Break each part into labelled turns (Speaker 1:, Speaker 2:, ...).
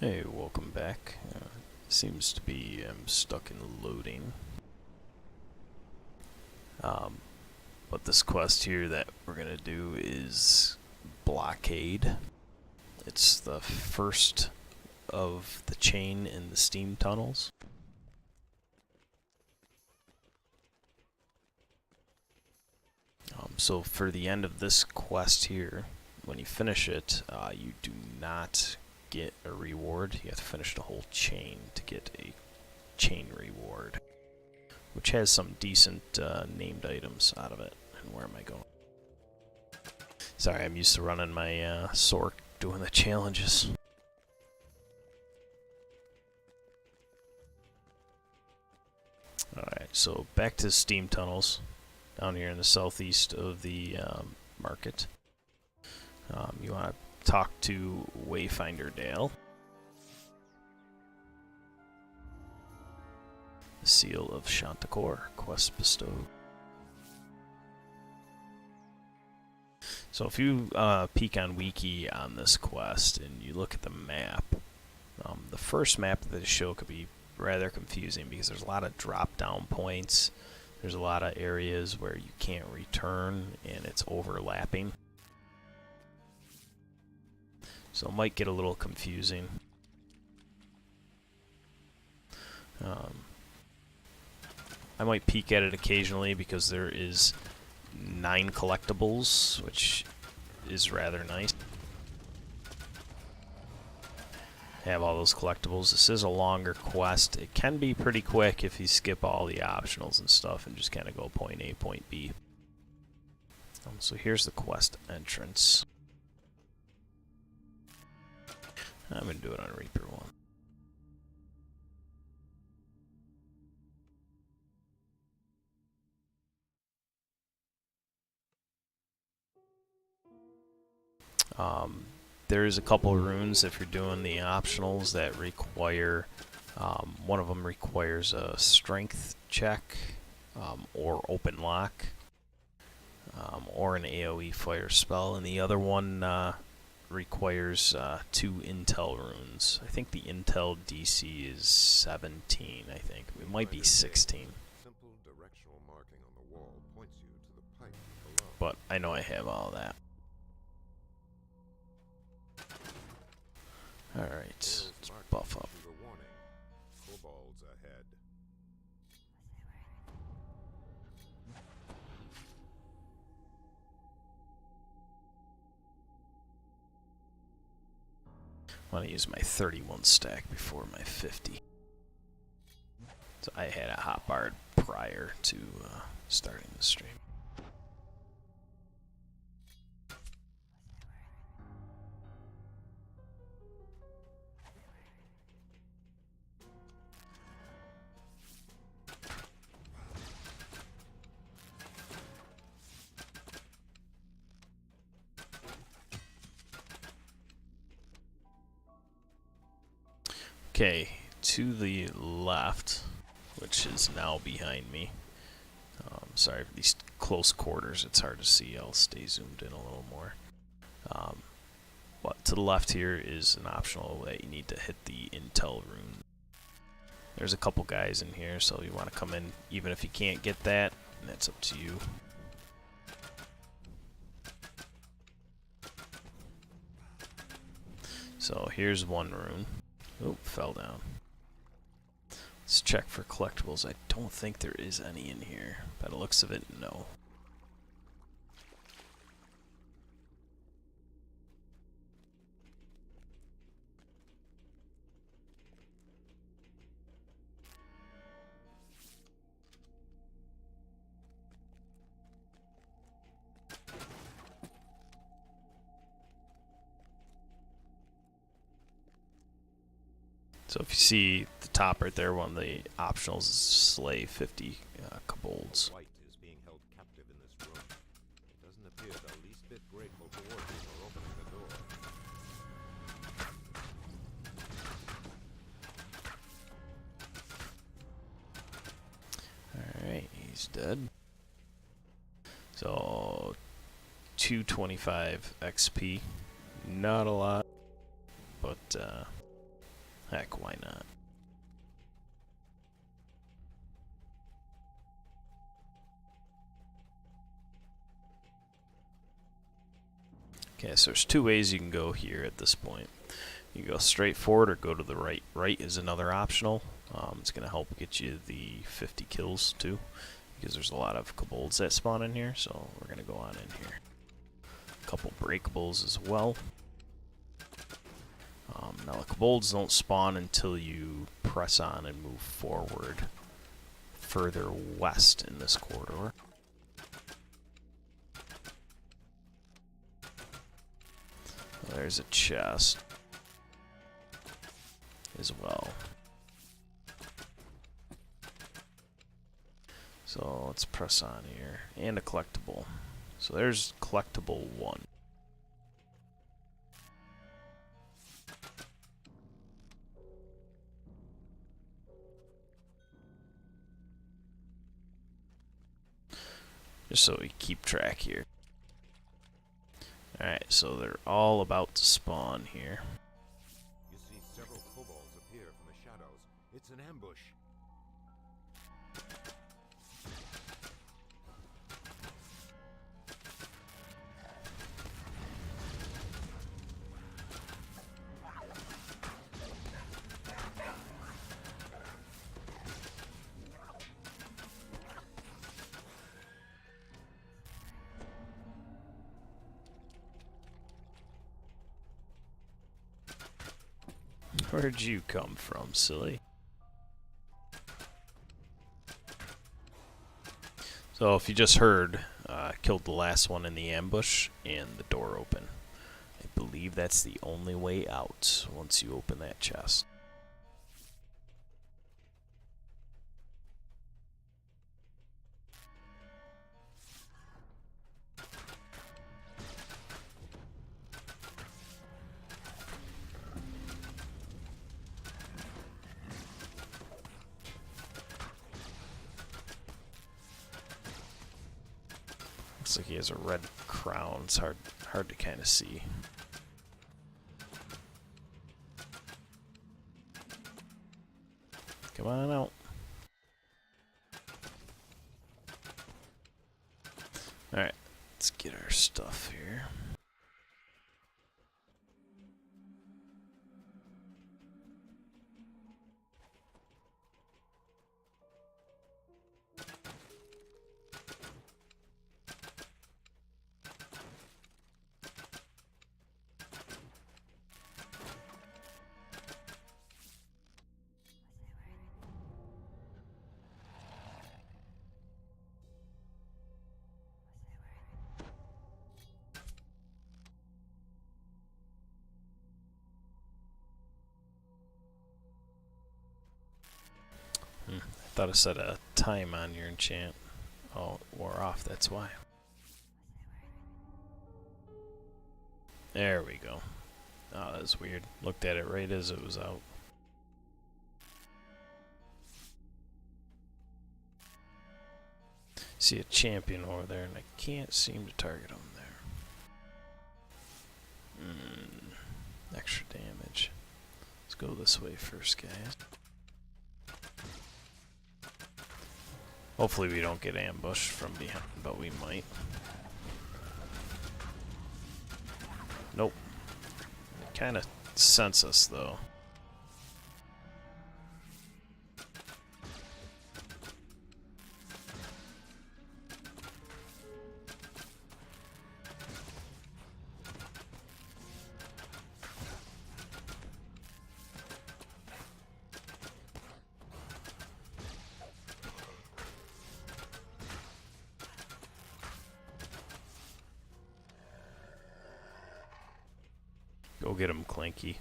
Speaker 1: Hey, welcome back. Seems to be stuck in loading. But this quest here that we're gonna do is Blockade. It's the first of the chain in the steam tunnels. So for the end of this quest here, when you finish it, you do not get a reward. You have to finish the whole chain to get a chain reward, which has some decent named items out of it. And where am I going? Sorry, I'm used to running my Sork doing the challenges. Alright, so back to steam tunnels down here in the southeast of the market. You want to talk to Wayfinder Dale. The Seal of Chanticleer, quest bestowed. So if you peek on Wiki on this quest and you look at the map, the first map that they show could be rather confusing because there's a lot of drop-down points. There's a lot of areas where you can't return and it's overlapping. So it might get a little confusing. I might peek at it occasionally because there is 9 collectibles, which is rather nice. Have all those collectibles. This is a longer quest. It can be pretty quick if you skip all the optionals and stuff and just kind of go point A, point B. So here's the quest entrance. I'm going to do it on Reaper 1. There's a couple of runes if you're doing the optionals that require, one of them requires a strength check, or open lock, or an AoE fire spell, and the other one requires 2 intel runes. I think the intel DC is 17, I think. It might be 16. But I know I have all that. Alright, let's buff up. I want to use my 31 stack before my 50. So I had a hotbar prior to starting the stream. Okay, to the left, which is now behind me. Sorry for these close quarters, it's hard to see. I'll stay zoomed in a little more. But to the left here is an optional that you need to hit the intel rune. There's a couple guys in here, so you want to come in even if you can't get that, and that's up to you. So here's one rune. Oh, fell down. Let's check for collectibles. I don't think there is any in here. By the looks of it, no. So if you see the top right there, one of the optionals is slay 50 kobolds.
Speaker 2: White is being held captive in this room. It doesn't appear the least bit grateful towards you for opening the door.
Speaker 1: Alright, he's dead. So 225 XP. Not a lot, but Heck, why not? Okay, so there's two ways you can go here at this point. You go straight forward or go to the right. Right is another optional. It's going to help get you the 50 kills too, because there's a lot of kobolds that spawn in here, so we're going to go on in here. A couple breakables as well. Now the kobolds don't spawn until you press on and move forward further west in this corridor. There's a chest as well. So let's press on here. And a collectible. So there's collectible 1. Just so we keep track here. Alright, so they're all about to spawn here.
Speaker 2: You see several kobolds appear from the shadows. It's an ambush.
Speaker 1: Where'd you come from, silly? So if you just heard, killed the last one in the ambush and the door open. I believe that's the only way out once you open that chest. Looks like he has a red crown. It's hard to kind of see. Come on out. Alright, let's get our stuff here. I thought it said a time on your enchant. Oh, it wore off, that's why. There we go. Oh, that's weird. Looked at it right as it was out. See a champion over there, and I can't seem to target him there. Extra damage. Let's go this way first, guys. Hopefully we don't get ambushed from behind, but we might. Nope. They kind of sense us, though. Go get him, Clanky.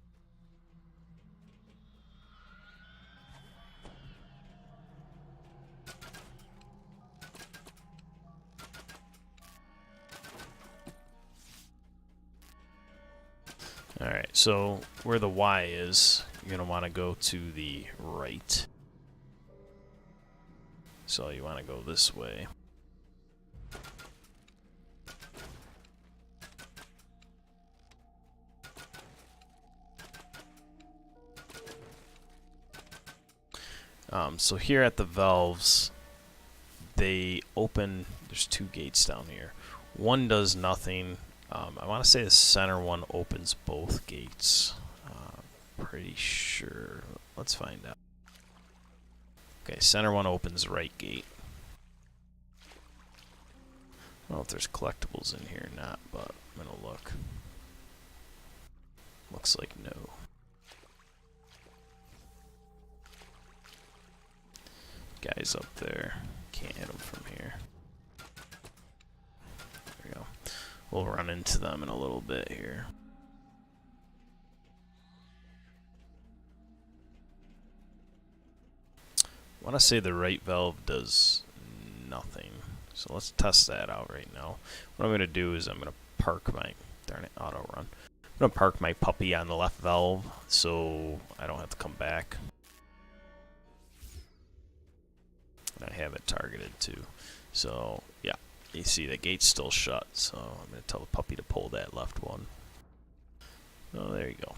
Speaker 1: Alright, so where the Y is, you're going to want to go to the right. So you want to go this way. So here at the valves, they open. There's two gates down here. One does nothing. I want to say the center one opens both gates. Pretty sure. Let's find out. Okay, center one opens right gate. I don't know if there's collectibles in here or not, but I'm gonna look. Looks like no. Guys up there. Can't hit them from here. There we go. We'll run into them in a little bit here. I want to say the right valve does nothing. So let's test that out right now. What I'm going to do is I'm going to park my... Darn it, auto run. I'm going to park my puppy on the left valve so I don't have to come back. And I have it targeted too. So, yeah. You see the gate's still shut, so I'm going to tell the puppy to pull that left one. Oh, there you go.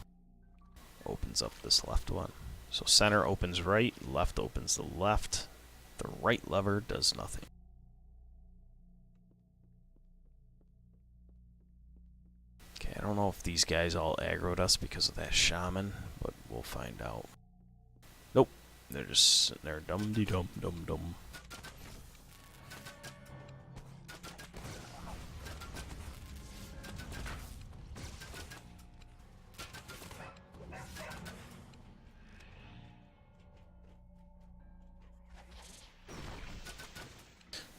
Speaker 1: Opens up this left one. So center opens right, left opens the left. The right lever does nothing. Okay, I don't know if these guys all aggroed us because of that shaman, but we'll find out. Nope, they're just sitting there dum-de-dum-dum-dum.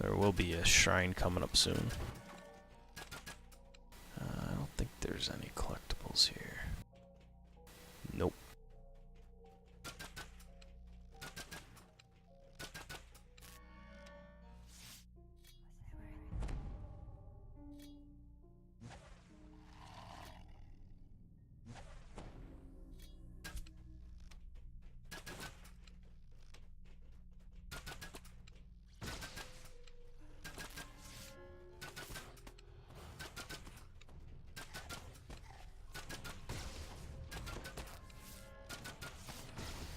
Speaker 1: There will be a shrine coming up soon. I don't think there's any collectibles here. Nope.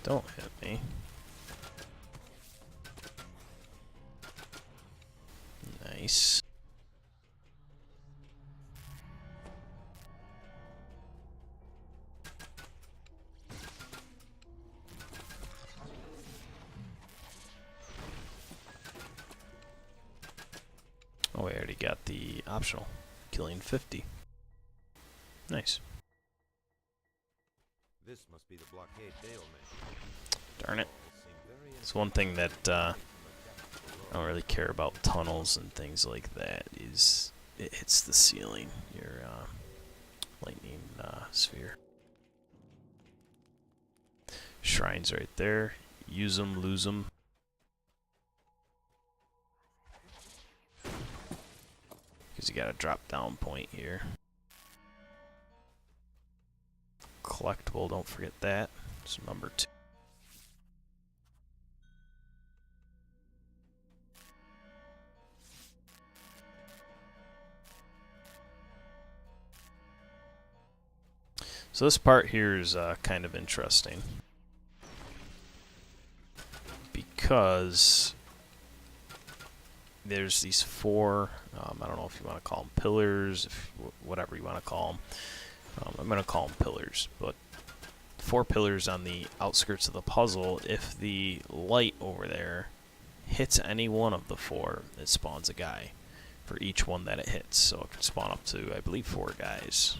Speaker 1: Don't hit me. Nice. Oh, we already got the optional. Killing 50. Nice.
Speaker 2: This must be the Blockade Dale mission.
Speaker 1: Darn it. It's one thing that I don't really care about tunnels and things like that is it hits the ceiling, your lightning sphere. Shrines right there. Use them, lose them. Because you got a drop down point here. Collectible, don't forget that. It's number 2. So this part here is kind of interesting because there's these 4, I don't know if you want to call them pillars, if whatever you want to call them. I'm going to call them pillars, but 4 pillars on the outskirts of the puzzle. If the light over there hits any one of the 4, it spawns a guy for each one that it hits. So it can spawn up to, I believe, 4 guys.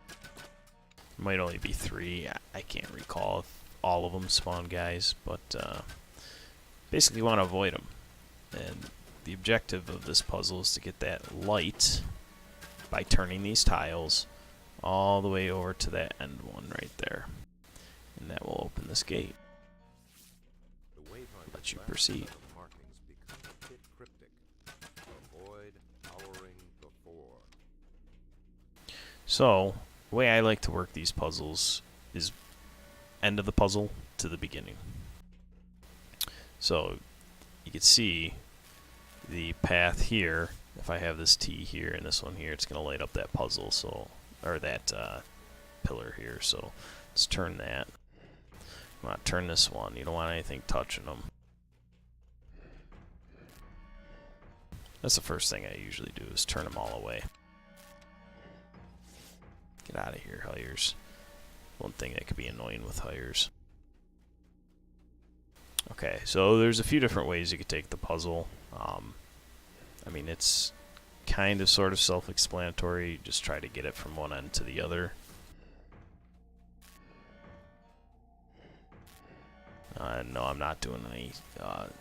Speaker 1: It might only be 3. I can't recall if all of them spawn guys, but basically you want to avoid them. And the objective of this puzzle is to get that light by turning these tiles all the way over to that end one right there. And that will open this gate. Let you proceed. So, the way I like to work these puzzles is end of the puzzle to the beginning. So, you can see the path here. If I have this T here and this one here, it's going to light up that puzzle, so or that pillar here. So let's turn that. Come on, turn this one. You don't want anything touching them. That's the first thing I usually do, is turn them all away. Get out of here, hires. One thing that could be annoying with hires. Okay, so there's a few different ways you could take the puzzle. I mean, it's kind of sort of self-explanatory. Just try to get it from one end to the other. No, I'm not doing any,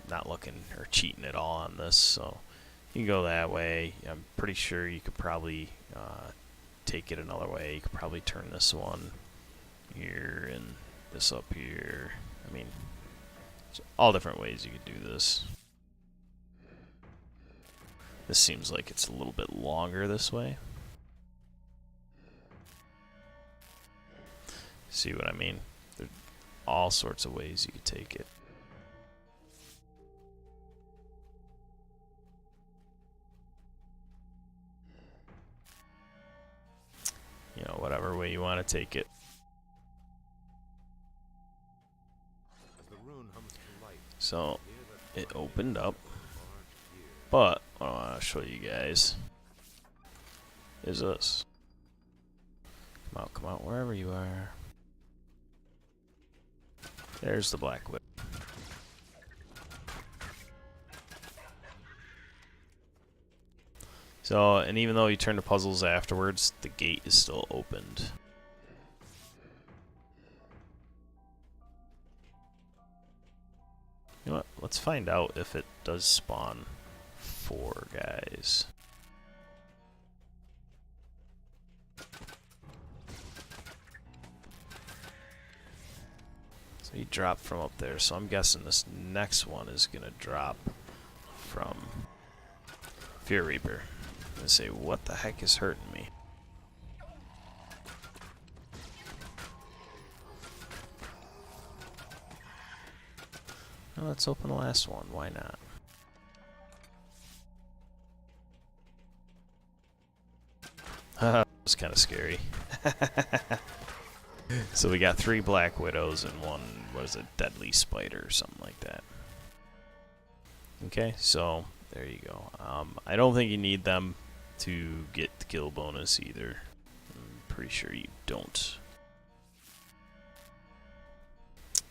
Speaker 1: not looking or cheating at all on this, so you can go that way. I'm pretty sure you could probably take it another way. You could probably turn this one here and this up here. I mean, all different ways you could do this. This seems like it's a little bit longer this way. See what I mean? There's all sorts of ways you could take it. You know, whatever way you want to take it. So it opened up, but what I want to show you guys is this. Come out, wherever you are. There's the Black Whip. So, and even though you turn the puzzles afterwards, the gate is still opened. You know what? Let's find out if it does spawn 4 guys. So he dropped from up there, so I'm guessing this next one is gonna drop from Fear Reaper. I'm gonna say, what the heck is hurting me? Well, let's open the last one. Why not? That was kind of scary. So we got 3 Black Widows and 1, what is it, Deadly Spider or something like that. Okay, so there you go. I don't think you need them to get the kill bonus either. I'm pretty sure you don't.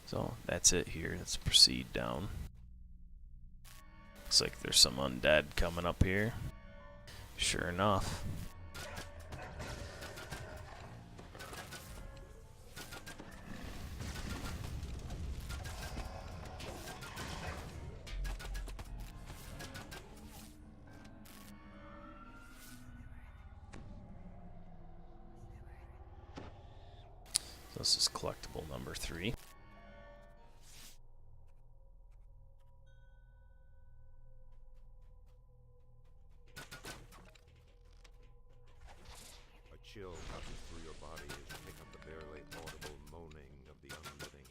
Speaker 1: So that's it here. Let's proceed down. Looks like there's some undead coming up here. Sure enough. So this is collectible number 3.
Speaker 2: Chill passes through your body as you pick up the barely audible moaning of the unliving.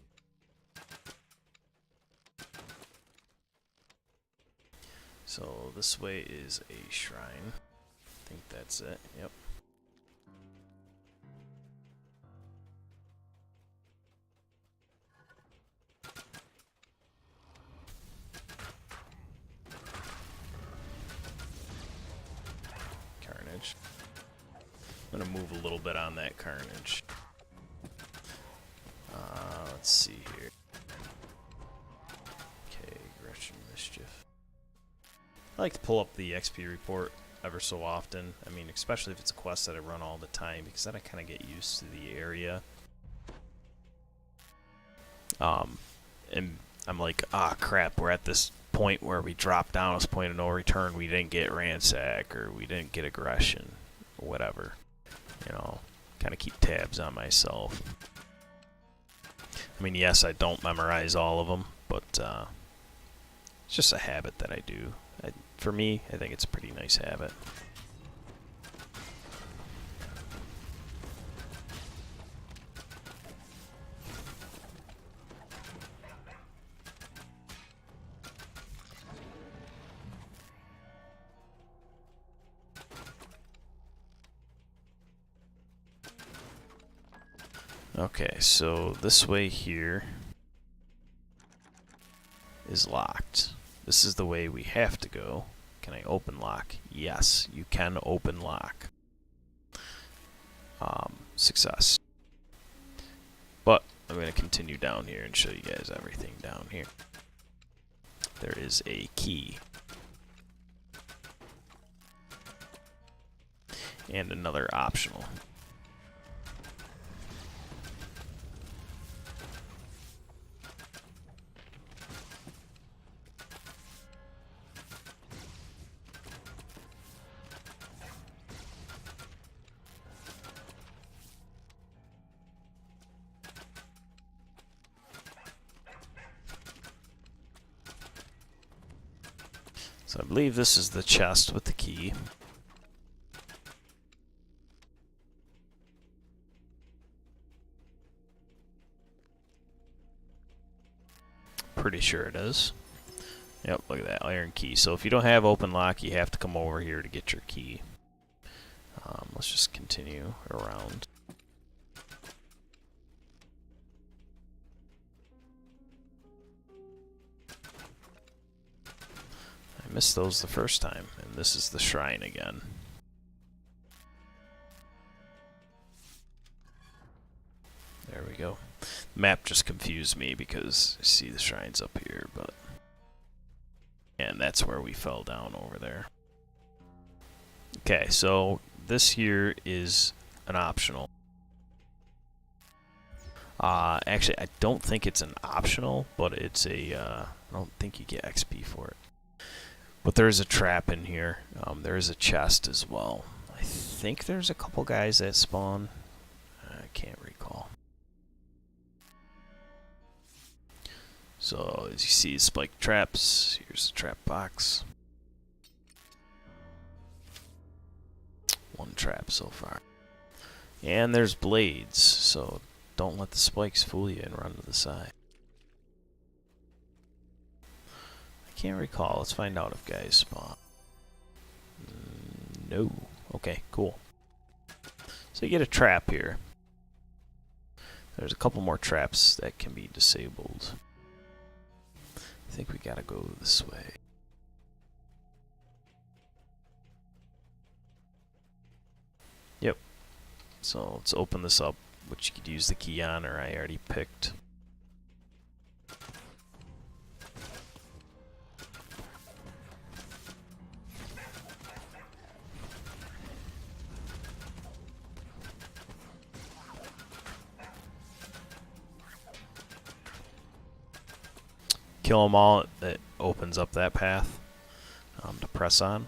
Speaker 1: So this way is a shrine. I think that's it. Yep. Carnage. I'm gonna move a little bit on that Carnage. Let's see here. Okay, Gretchen Mischief. I like to pull up the XP report ever so often. I mean, especially if it's a quest that I run all the time, because then I kind of get used to the area. And I'm like, ah, crap, we're at this point where we dropped down this point of no return. We didn't get Ransack, or we didn't get Aggression, or whatever. You know, kind of keep tabs on myself. I mean, yes, I don't memorize all of them, but it's just a habit that I do. For me, I think it's a pretty nice habit. Okay, so this way here is locked. This is the way we have to go. Can I open lock? Yes, you can open lock. Success. But I'm going to continue down here and show you guys everything down here. There is a key. And another optional. So I believe this is the chest with the key. Pretty sure it is. Yep, look at that iron key. So if you don't have open lock, you have to come over here to get your key. Let's just continue around. I missed those the first time, and this is the shrine again. There we go. The map just confused me because I see the shrines up here, but... And that's where we fell down over there. Okay, so this here is an optional. Actually, I don't think it's an optional, but it's a... I don't think you get XP for it. But there's a trap in here. There is a chest as well. I think there's a couple guys that spawn. I can't recall. So, as you see, spiked traps. Here's the trap box. One trap so far. And there's blades, so don't let the spikes fool you and run to the side. I can't recall. Let's find out if guys spawn. No. Okay, cool. So you get a trap here. There's a couple more traps that can be disabled. I think we gotta go this way. Yep. So let's open this up, which you could use the key on, or I already picked. Kill them all, it opens up that path to press on.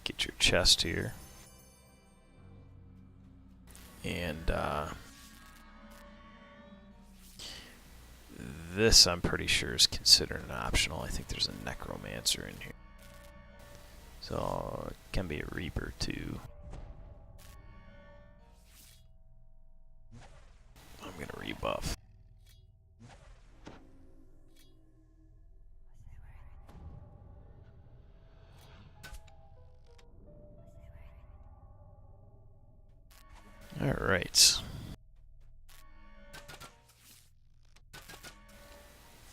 Speaker 1: Get your chest here. And this I'm pretty sure is considered an optional. I think there's a necromancer in here. So it can be a reaper too. I'm gonna rebuff. Alright.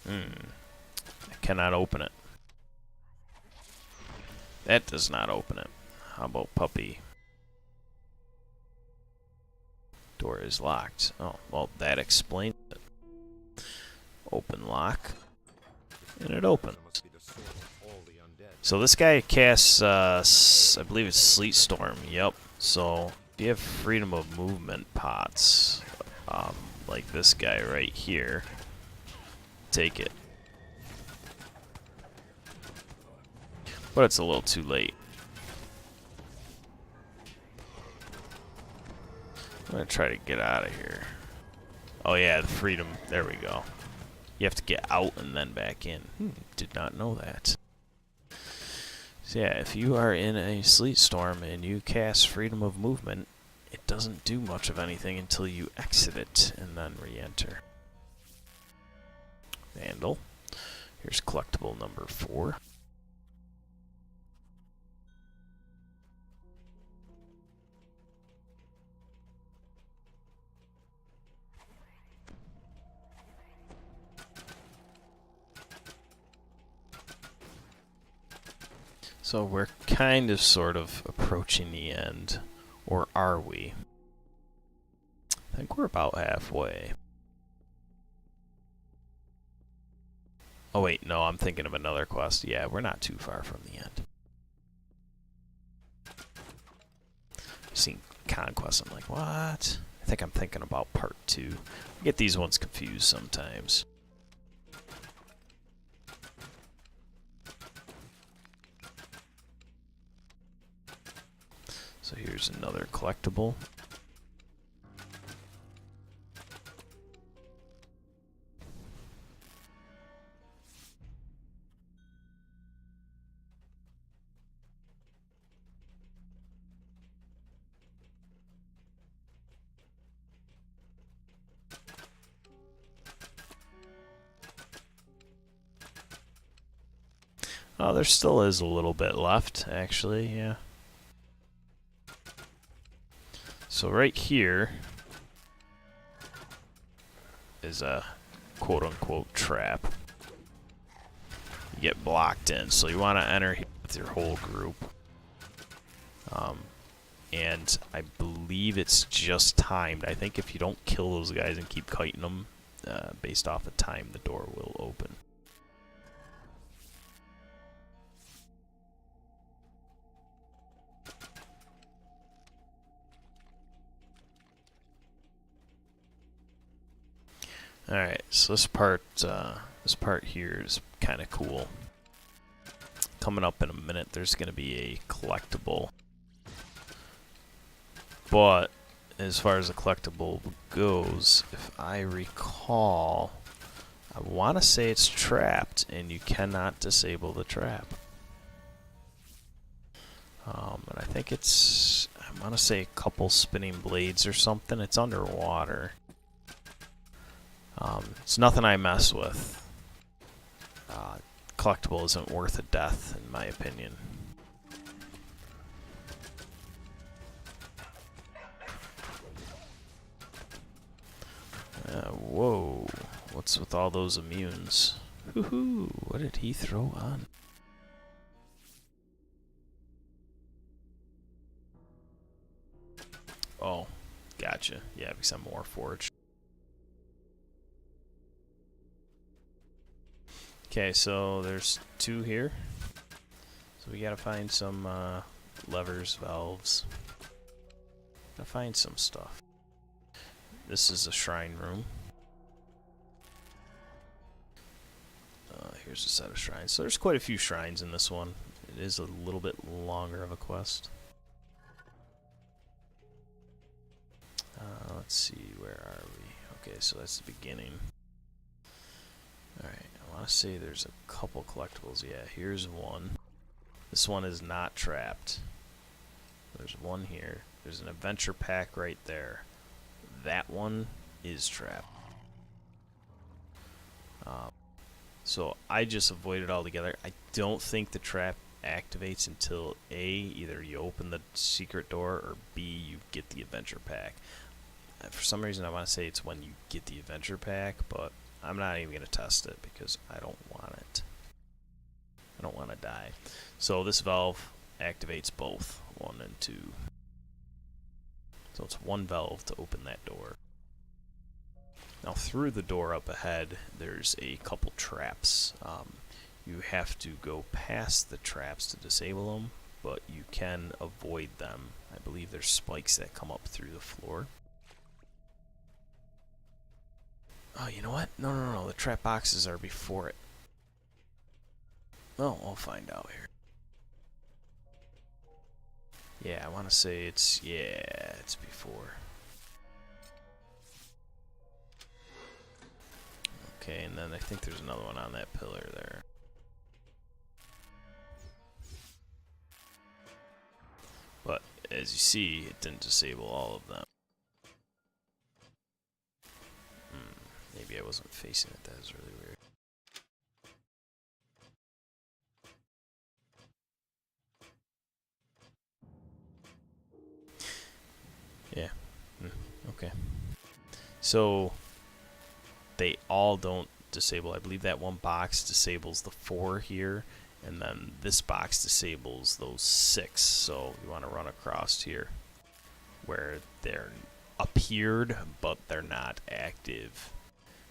Speaker 1: I cannot open it. That does not open it. How about puppy? Door is locked. Oh, well, that explains it. Open lock. And it opens. So this guy casts, I believe it's Sleet Storm. Yep. So if you have freedom of movement pots, like this guy right here, take it. But it's a little too late. I'm gonna try to get out of here. Oh yeah, the freedom. There we go. You have to get out and then back in. Did not know that. So yeah, if you are in a sleet storm and you cast freedom of movement, it doesn't do much of anything until you exit it and then re-enter. Vandal. Here's collectible number 4. So we're kind of sort of approaching the end. Or are we? I think we're about halfway. Oh wait, no, I'm thinking of another quest. Yeah, we're not too far from the end. I've seen Conquest, I'm like, what? I think I'm thinking about part 2. I get these ones confused sometimes. So here's another collectible. Oh, there still is a little bit left, actually, yeah. So right here is a quote-unquote trap. You get blocked in, so you want to enter here with your whole group. And I believe it's just timed. I think if you don't kill those guys and keep kiting them, based off the time, the door will open. Alright, so this part here is kind of cool. Coming up in a minute, there's going to be a collectible. But as far as the collectible goes, if I recall, I want to say it's trapped, and you cannot disable the trap. And I think it's, I want to say a couple spinning blades or something. It's underwater. It's nothing I mess with. Collectible isn't worth a death, in my opinion. Whoa. What's with all those immunes? Woohoo! What did he throw on? Oh, gotcha. Yeah, because I'm Warforged. Okay, so there's 2 here. So we gotta find some levers, valves. Gotta find some stuff. This is a shrine room. Here's a set of shrines. So there's quite a few shrines in this one. It is a little bit longer of a quest. Let's see, where are we? Okay, so that's the beginning. Alright, I want to say there's a couple collectibles. Yeah, here's one. This one is not trapped. There's one here. There's an adventure pack right there. That one is trapped. So I just avoid it altogether. I don't think the trap activates until A, either you open the secret door, or B, you get the adventure pack. For some reason I want to say it's when you get the adventure pack, but I'm not even going to test it because I don't want it. I don't want to die. So this valve activates both 1 and 2. So it's 1 valve to open that door. Now through the door up ahead, there's a couple traps. You have to go past the traps to disable them, but you can avoid them. I believe there's spikes that come up through the floor. Oh, you know what? No. The trap boxes are before it. Well, I'll find out here. Yeah, I want to say it's, yeah, it's before. Okay, and then I think there's another one on that pillar there. But as you see, it didn't disable all of them. Maybe I wasn't facing it. That was really weird. Yeah. Okay. So they all don't disable. I believe that one box disables the 4 here, And then this box disables those 6, so you want to run across here where they're appeared but they're not active.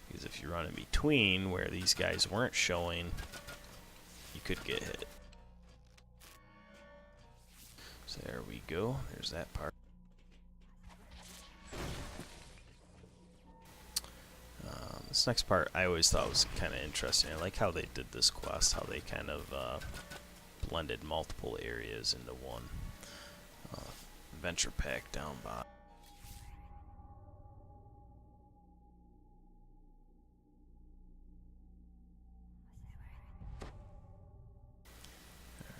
Speaker 1: Because if you run in between where these guys weren't showing, you could get hit. So there we go, there's that part. This next part I always thought was kind of interesting. I like how they did this quest, how they kind of blended multiple areas into one. Adventure pack down bottom.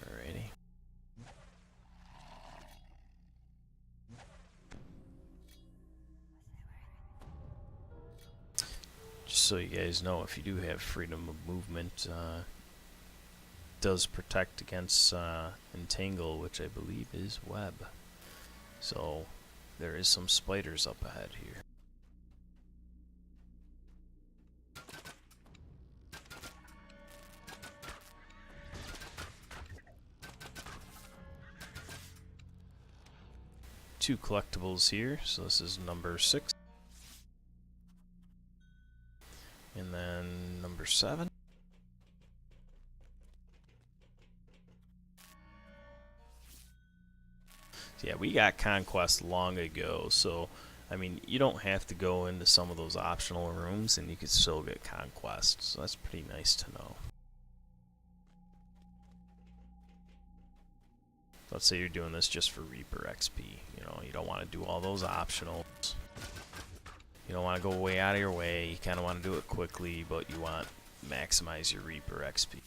Speaker 1: Alrighty. Just so you guys know, if you do have freedom of movement, does protect against entangle, which I believe is web. So there is some spiders up ahead here. Two collectibles here, so this is number 6. And then number 7. So yeah, we got Conquest long ago, so I mean, you don't have to go into some of those optional rooms and you can still get Conquest, so that's pretty nice to know. Let's say you're doing this just for Reaper XP, you know, you don't want to do all those optionals. You don't want to go way out of your way, you kind of want to do it quickly, but you want to maximize your Reaper XP.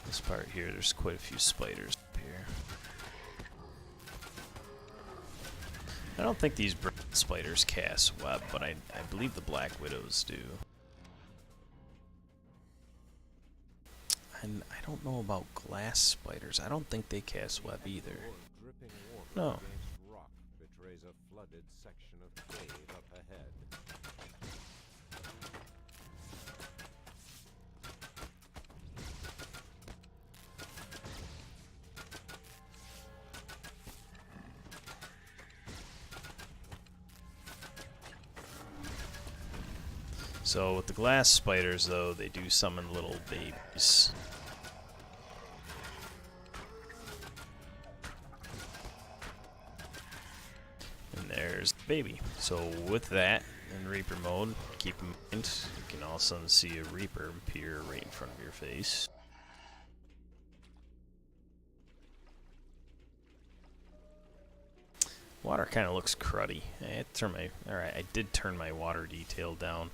Speaker 1: This part here, there's quite a few spiders up here. I don't think these spiders cast web, but I believe the Black Widows do. And I don't know about glass spiders. I don't think they cast web either. No.
Speaker 2: Rock betrays a flooded section of cave up ahead.
Speaker 1: So with the glass spiders, though, they do summon little babies. And there's the baby. So with that, in Reaper mode, keep in mind, you can all of a sudden see a Reaper appear right in front of your face. Water kind of looks cruddy. I did turn my water detail down.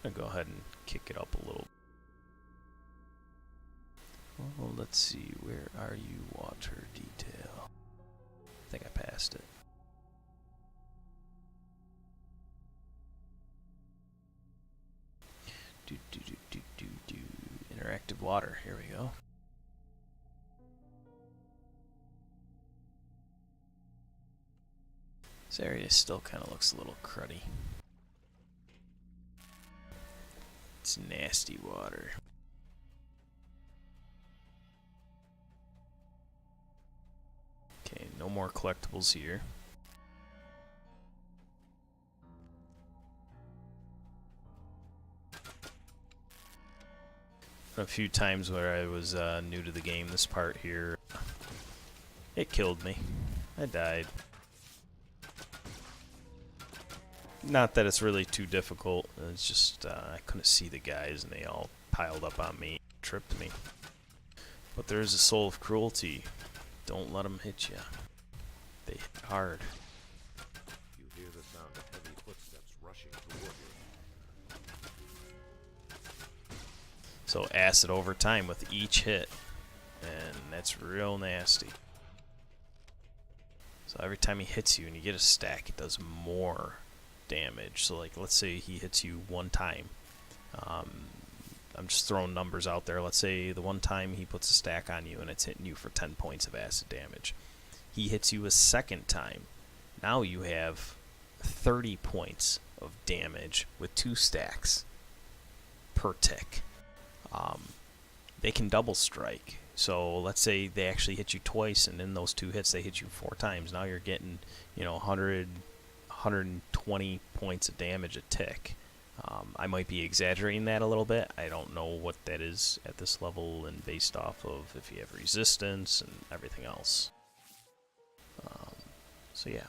Speaker 1: I'm gonna go ahead and kick it up a little. Well, let's see. Where are you, water detail? I think I passed it. Interactive water. Here we go. This area still kind of looks a little cruddy. It's nasty water. Okay, no more collectibles here. A few times where I was new to the game, this part here, it killed me. I died. Not that it's really too difficult, it's just I couldn't see the guys and they all piled up on me, tripped me. But there is a soul of cruelty. Don't let them hit you. They hit hard.
Speaker 2: You hear the sound of heavy footsteps rushing toward you.
Speaker 1: So acid over time with each hit, and that's real nasty. So every time he hits you and you get a stack, it does more damage. So like, let's say he hits you one time. I'm just throwing numbers out there. Let's say the one time he puts a stack on you and it's hitting you for 10 points of acid damage. He hits you a second time. Now you have 30 points of damage with 2 stacks per tick. They can double strike. So let's say they actually hit you twice, and in those 2 hits they hit you 4 times. Now you're getting, 100, 120 points of damage a tick. I might be exaggerating that a little bit. I don't know what that is at this level, and based off of if you have resistance and everything else. So yeah.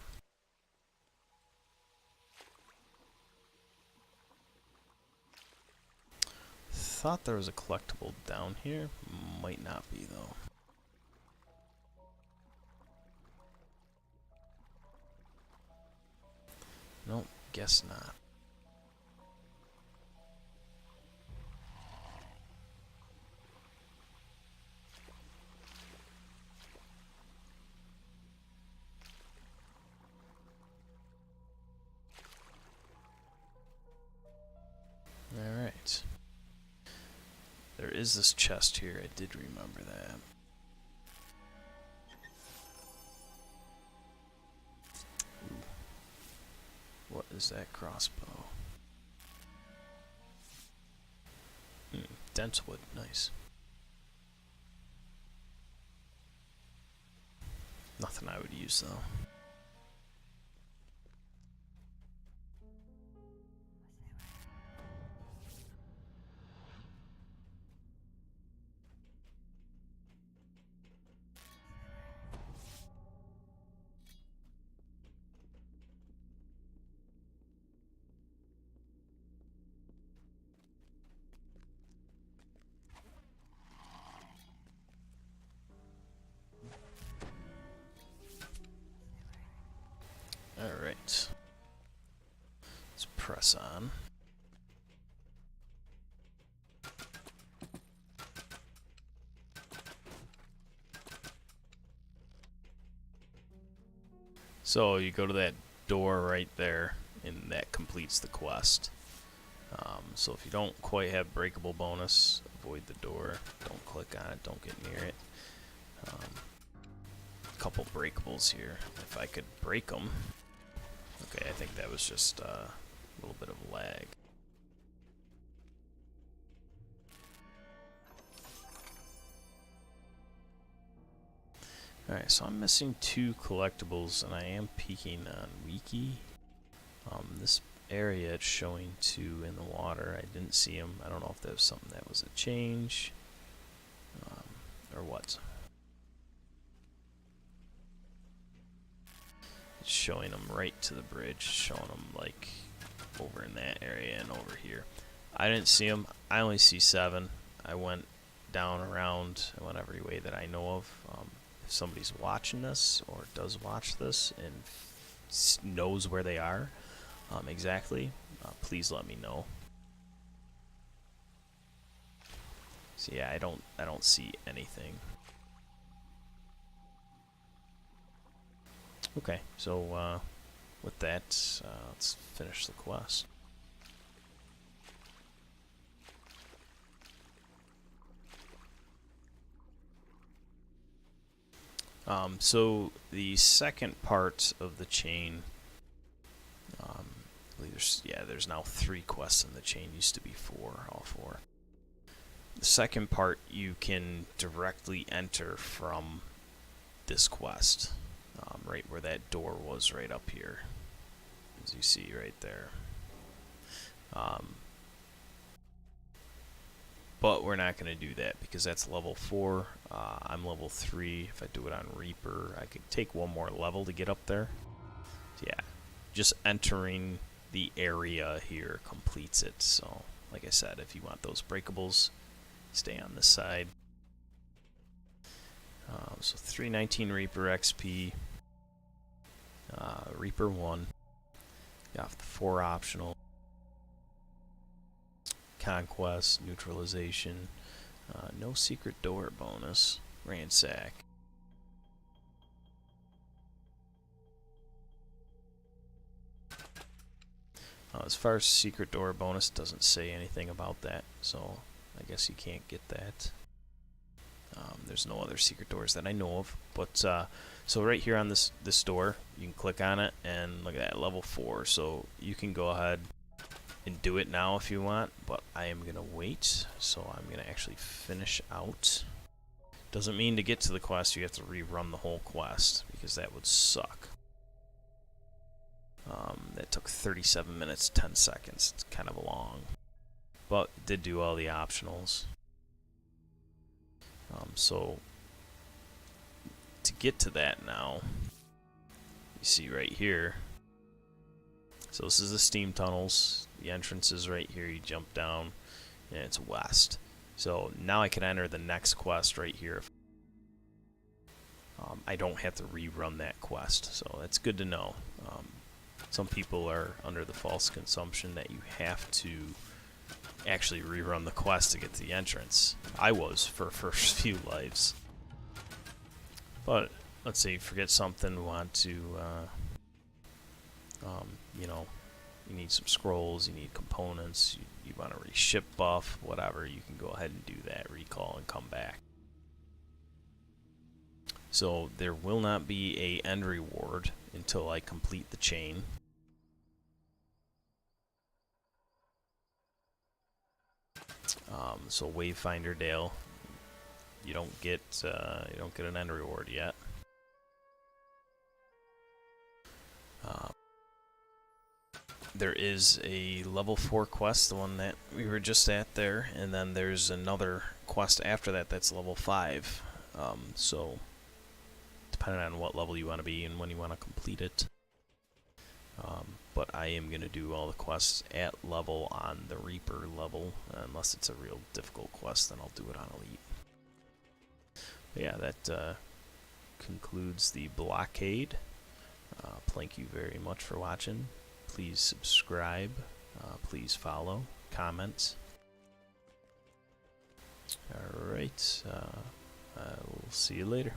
Speaker 1: Thought there was a collectible down here. Might not be though. Nope, guess not. Alright. There is this chest here, I did remember that. Ooh. What is that crossbow? Dense wood, nice. Nothing I would use though. Alright. Let's press on. So you go to that door right there, and that completes the quest. So if you don't quite have breakable bonus, avoid the door. Don't click on it. Don't get near it. Couple breakables here. If I could break them. Okay, I think that was just a little bit of lag. Alright, so I'm missing 2 collectibles, and I am peeking on Wiki. This area it's showing 2 in the water. I didn't see them. I don't know if that was something that was a change, or what. It's showing them right to the bridge, showing them like over in that area and over here. I didn't see them. I only see 7. I went down, around, I went every way that I know of. If somebody's watching this or does watch this and knows where they are exactly, please let me know. So yeah, I don't see anything. Okay, so with that, let's finish the quest. So the second part of the chain, I believe there's now 3 quests in the chain. Used to be 4, all 4. The second part you can directly enter from this quest, right where that door was, right up here, as you see right there. But we're not going to do that because that's level 4. I'm level 3. If I do it on Reaper, I could take 1 more level to get up there. So yeah, just entering the area here completes it. So, like I said, if you want those breakables, stay on this side. So 319 Reaper XP. Reaper 1. Got off the 4 optional. Conquest, neutralization, no secret door bonus, ransack. As far as secret door bonus, doesn't say anything about that, so I guess you can't get that. There's no other secret doors that I know of. But so right here on this door, you can click on it and look at that, level 4. So you can go ahead and do it now if you want, but I am gonna wait. So I'm gonna actually finish out. Doesn't mean to get to the quest you have to rerun the whole quest, because that would suck. That took 37 minutes 10 seconds. It's kind of long, but did do all the optionals. So to get to that now, you see right here. So this is the steam tunnels. The entrance is right here. You jump down, and it's west. So now I can enter the next quest right here. I don't have to rerun that quest, so that's good to know. Some people are under the false consumption that you have to actually rerun the quest to get to the entrance. I was for first few lives. But let's say you forget something, want to, you know, you need some scrolls, you need components, you want to reship buff, whatever, you can go ahead and do that, recall and come back. So there will not be a end reward until I complete the chain. So Wayfinder Dale, you don't get an end reward yet. There is a level 4 quest, the one that we were just at there, and then there's another quest after that that's level 5. So depending on what level you want to be and when you want to complete it. But I am going to do all the quests at level on the Reaper level, unless it's a real difficult quest, then I'll do it on Elite. But yeah, that concludes the Blockade. Thank you very much for watching. Please subscribe, please follow, comment. Alright, I will see you later.